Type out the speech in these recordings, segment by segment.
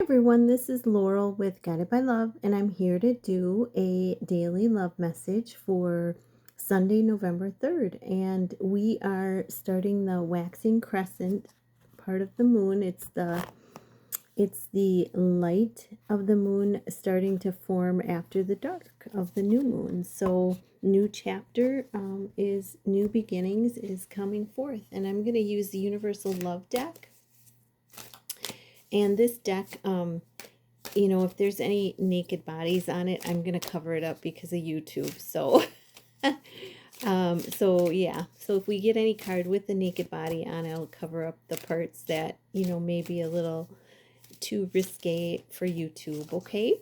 Everyone, this is Laurel with Guided by Love, and I'm here to do a daily love message for Sunday, November 3rd. And we are starting the waxing crescent part of the moon. It's the light of the moon starting to form after the dark of the new moon. So new chapter is new beginnings is coming forth, and I'm going to use the Universal Love deck. And this deck, if there's any naked bodies on it, I'm going to cover it up because of YouTube. So, yeah. So if we get any card with the naked body on it, I'll cover up the parts that, may be a little too risque for YouTube. Okay.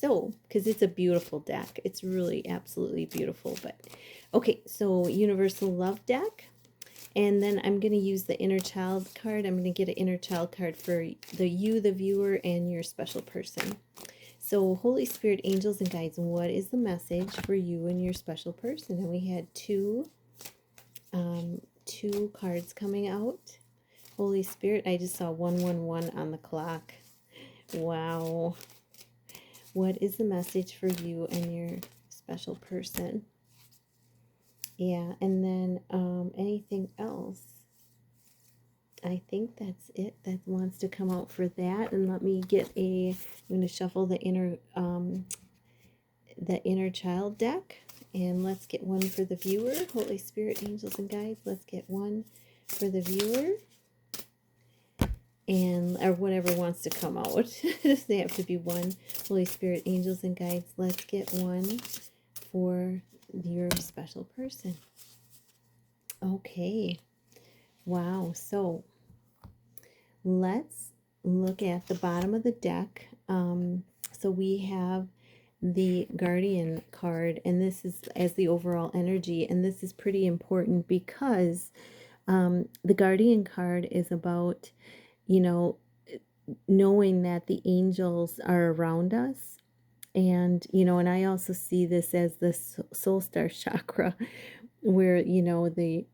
So, because it's a beautiful deck. It's really absolutely beautiful. But, okay. So Universal Love deck. And then I'm going to use the inner child card. I'm going to get an inner child card for the viewer, and your special person. So Holy Spirit, angels, and guides, what is the message for you and your special person? And we had two cards coming out. Holy Spirit, I just saw 111 on the clock. Wow. What is the message for you and your special person? Yeah, and then anything else? I think that's it that wants to come out for that. And let me get I'm going to shuffle the inner child deck, and let's get one for the viewer. Holy Spirit, angels, and guides, let's get one for the viewer, and or whatever wants to come out. They have to be one. Holy Spirit, angels, and guides, let's get one for your special person. Okay. Wow. So let's look at the bottom of the deck. So we have the Guardian card, and this is as the overall energy, and this is pretty important because the Guardian card is about, knowing that the angels are around us. And, and I also see this as the soul star chakra, where, the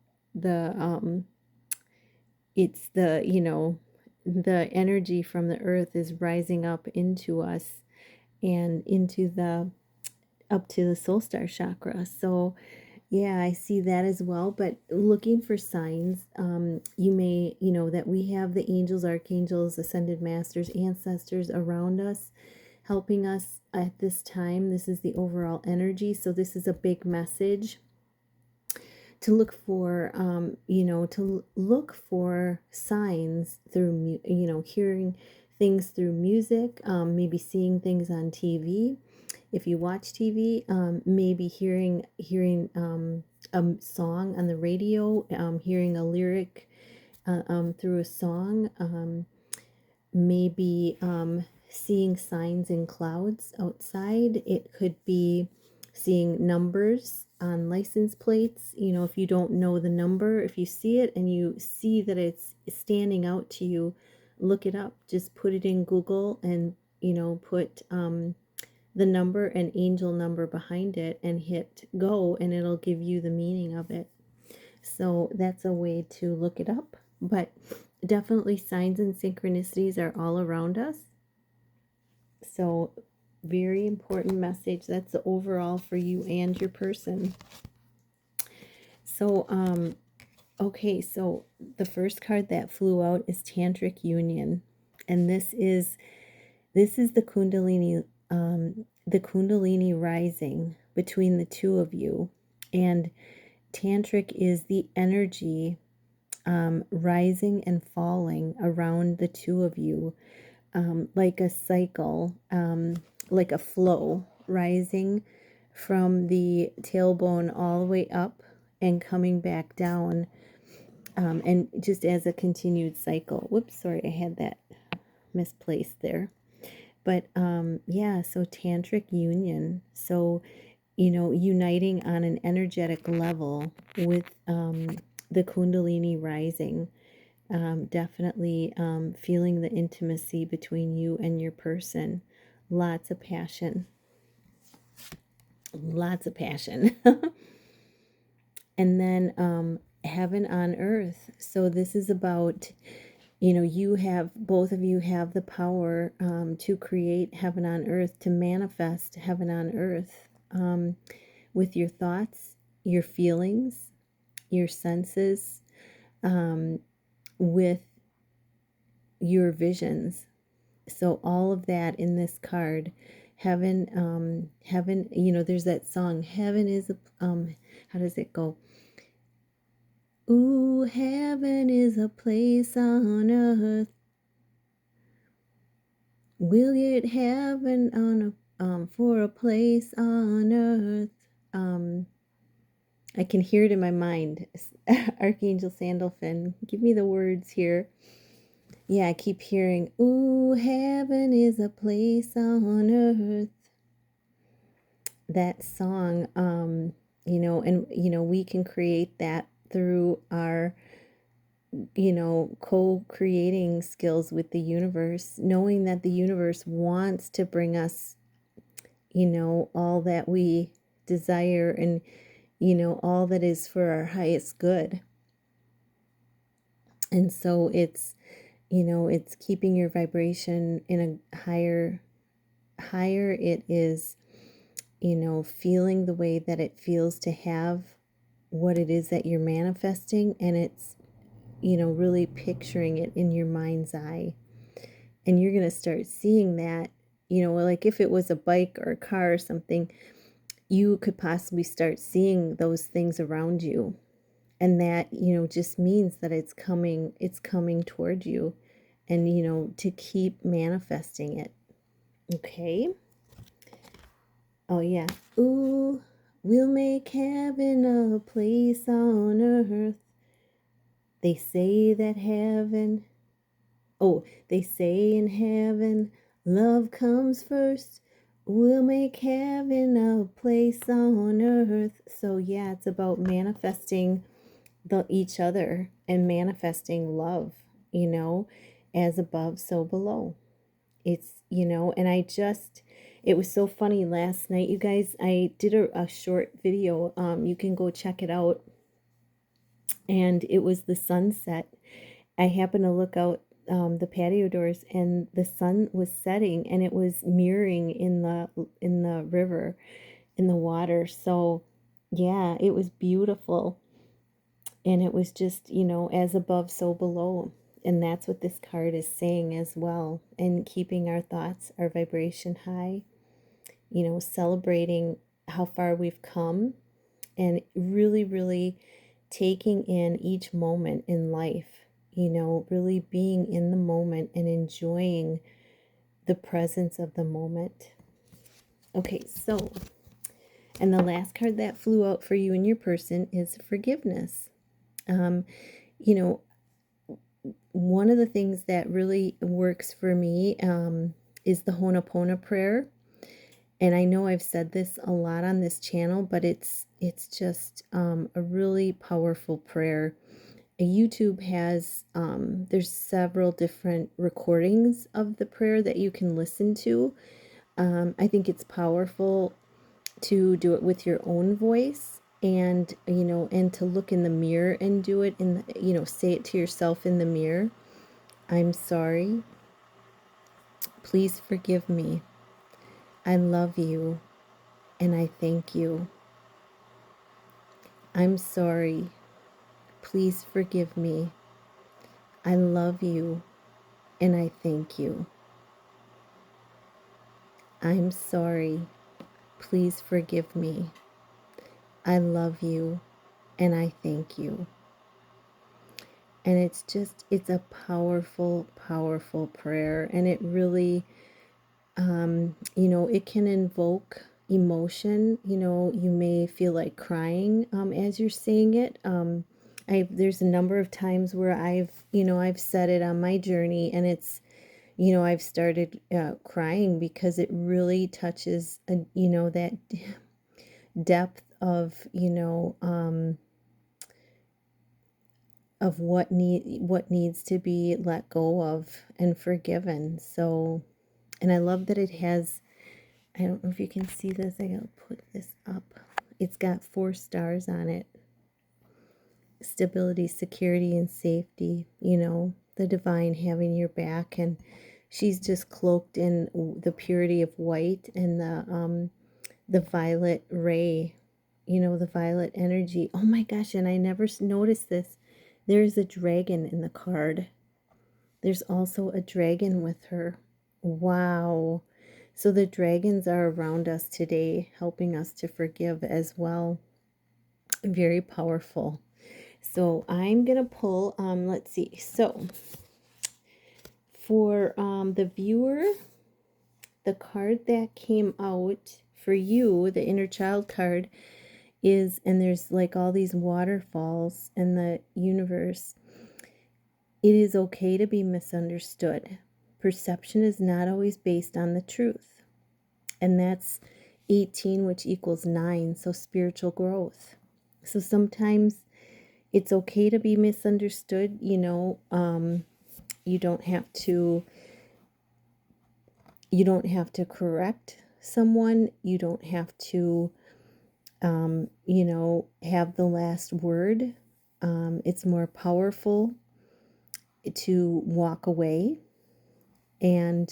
it's the energy from the earth is rising up into us and up to the soul star chakra. So yeah, I see that as well. But looking for signs, you may, that we have the angels, archangels, ascended masters, ancestors around us, helping us at this time. This is the overall energy. So this is a big message to look for, to look for signs through, hearing things through music, maybe seeing things on TV. If you watch TV, maybe hearing a song on the radio, hearing a lyric through a song, maybe seeing signs in clouds outside. It could be seeing numbers on license plates. If you don't know the number, if you see it and you see that it's standing out to you, look it up. Just put it in Google and, put the number and angel number behind it and hit go, and it'll give you the meaning of it. So that's a way to look it up. But definitely signs and synchronicities are all around us. So very important message. That's the overall for you and your person. So okay, so the first card that flew out is Tantric Union, and this is the Kundalini Rising between the two of you. And Tantric is the energy rising and falling around the two of you, like a cycle, like a flow, rising from the tailbone all the way up and coming back down, and just as a continued cycle. Whoops, sorry, I had that misplaced there. But yeah, so tantric union. So, uniting on an energetic level with the Kundalini rising. Definitely feeling the intimacy between you and your person. Lots of passion. Lots of passion. And then heaven on earth. So this is about You know, both of you have the power to create heaven on earth, to manifest heaven on earth, with your thoughts, your feelings, your senses, um, with your visions. So all of that in this card, heaven, you know, there's that song, heaven is a, how does it go? Ooh, heaven is a place on earth. We'll get heaven on a, for a place on earth. I can hear it in my mind. Archangel Sandalphon, give me the words here. Yeah, I keep hearing, ooh, heaven is a place on earth. That song, you know, and, you know, we can create that through our, you know, co-creating skills with the universe, knowing that the universe wants to bring us, you know, all that we desire and, you know, all that is for our highest good. And so it's, you know, it's keeping your vibration in a higher it is, you know, feeling the way that it feels to have what it is that you're manifesting, and it's, you know, really picturing it in your mind's eye. And you're going to start seeing that, you know, like if it was a bike or a car or something, you could possibly start seeing those things around you. And that, you know, just means that it's coming toward you, and, you know, to keep manifesting it. Okay. Oh, yeah. Ooh, we'll make heaven a place on earth. They say that heaven, oh, they say in heaven, love comes first. We'll make heaven a place on earth. So, yeah, it's about manifesting each other and manifesting love, you know, as above, so below. It's, you know, and it was so funny last night, you guys. I did a short video. You can go check it out. And it was the sunset. I happened to look out the patio doors, and the sun was setting, and it was mirroring in the river, in the water. So, yeah, it was beautiful. And it was just, you know, as above, so below. And that's what this card is saying as well. And keeping our thoughts, our vibration high, you know, celebrating how far we've come, and really, really taking in each moment in life, you know, really being in the moment and enjoying the presence of the moment. Okay, so, and the last card that flew out for you and your person is forgiveness. You know, one of the things that really works for me is the Ho'oponopono prayer. And I know I've said this a lot on this channel, but it's just a really powerful prayer. YouTube has there's several different recordings of the prayer that you can listen to. I think it's powerful to do it with your own voice, and, you know, and to look in the mirror and do it in the, you know, say it to yourself in the mirror. I'm sorry. Please forgive me. I love you and I thank you. I'm sorry. Please forgive me. I love you and I thank you. I'm sorry. Please forgive me. I love you and I thank you. And it's a powerful, powerful prayer. And it really, you know, it can invoke emotion. You know, you may feel like crying as you're saying it. There's a number of times where I've said it on my journey, and it's, you know, I've started crying because it really touches, you know, that depth of, you know, of what needs to be let go of and forgiven. So, and I love that it has, I don't know if you can see this. I gotta put this up. It's got 4 stars on it. Stability, security, and safety. You know, the divine having your back, and she's just cloaked in the purity of white and the violet ray, the violet energy. Oh my gosh, and I never noticed this. There's a dragon in the card. There's also a dragon with her. Wow. So the dragons are around us today, helping us to forgive as well. Very powerful. So I'm going to pull, let's see. So for the viewer, the card that came out for you, the inner child card, is, and there's like all these waterfalls in the universe. It is okay to be misunderstood. Perception is not always based on the truth. And that's 18, which equals 9, so spiritual growth. So sometimes it's okay to be misunderstood, you don't have to correct someone. You don't have to have the last word. It's more powerful to walk away and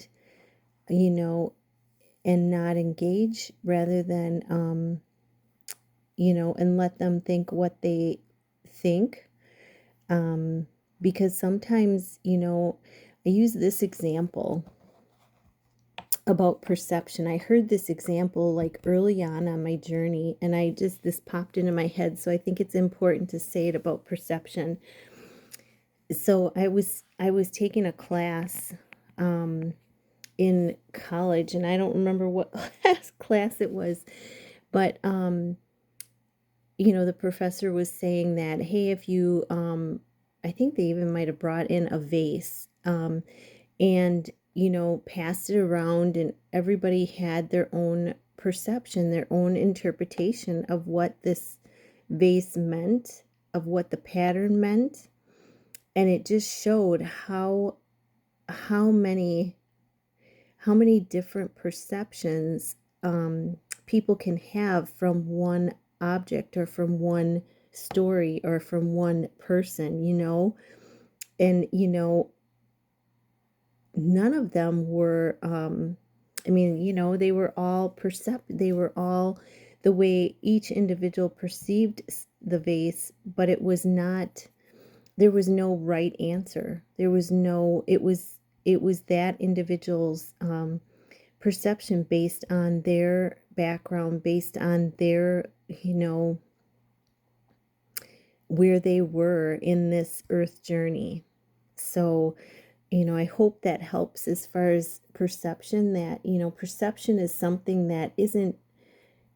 and not engage, rather than and let them think what they think. Because sometimes, I use this example about perception. I heard this example like early on my journey, and this popped into my head, so I think it's important to say it about perception. So I was taking a class in college, and I don't remember what class it was, but the professor was saying that, hey, if you I think they even might have brought in a vase, and passed it around, and everybody had their own perception, their own interpretation of what this vase meant, of what the pattern meant. And it just showed how many different perceptions people can have from one object, or from one story, or from one person, and none of them were they were all they were all the way each individual perceived the vase, but there was no right answer. There was no, it was that individual's perception based on their background, based on their where they were in this earth journey. So I hope that helps as far as perception, that, perception is something that isn't,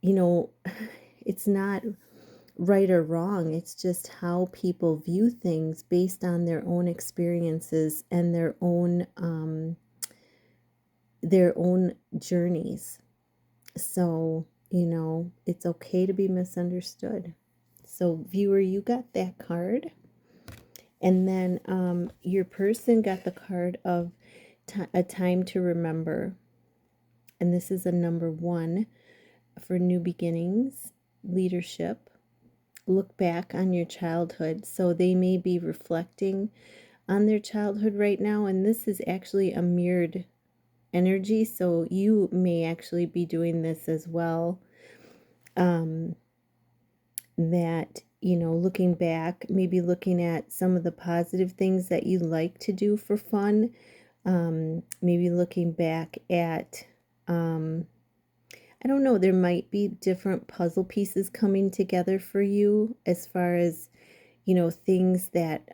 it's not right or wrong. It's just how people view things based on their own experiences and their own journeys. So, it's okay to be misunderstood. So, viewer, you got that card. And then your person got the card of a time to remember. And this is a number 1 for new beginnings, leadership. Look back on your childhood. So they may be reflecting on their childhood right now. And this is actually a mirrored energy. So you may actually be doing this as well. That, looking back, maybe looking at some of the positive things that you like to do for fun. Maybe looking back at, I don't know, there might be different puzzle pieces coming together for you as far as, things that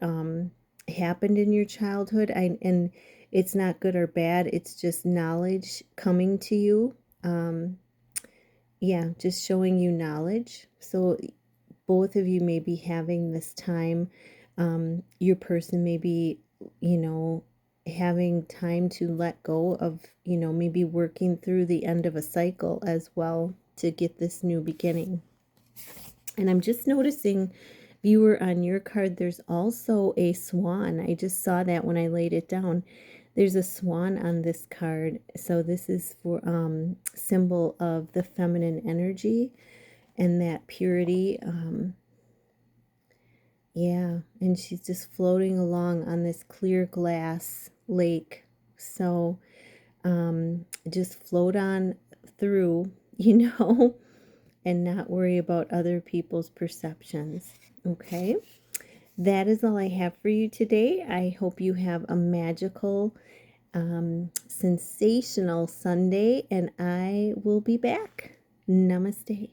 happened in your childhood. And it's not good or bad. It's just knowledge coming to you. Yeah, just showing you knowledge. So both of you may be having this time. Your person may be, having time to let go of, maybe working through the end of a cycle as well to get this new beginning. And I'm just noticing, viewer, on your card, there's also a swan. I just saw that when I laid it down. There's a swan on this card. So this is for symbol of the feminine energy and that purity. Yeah, and she's just floating along on this clear glass lake. So just float on through, and not worry about other people's perceptions. Okay, that is all I have for you today. I hope you have a magical, sensational Sunday, and I will be back. Namaste.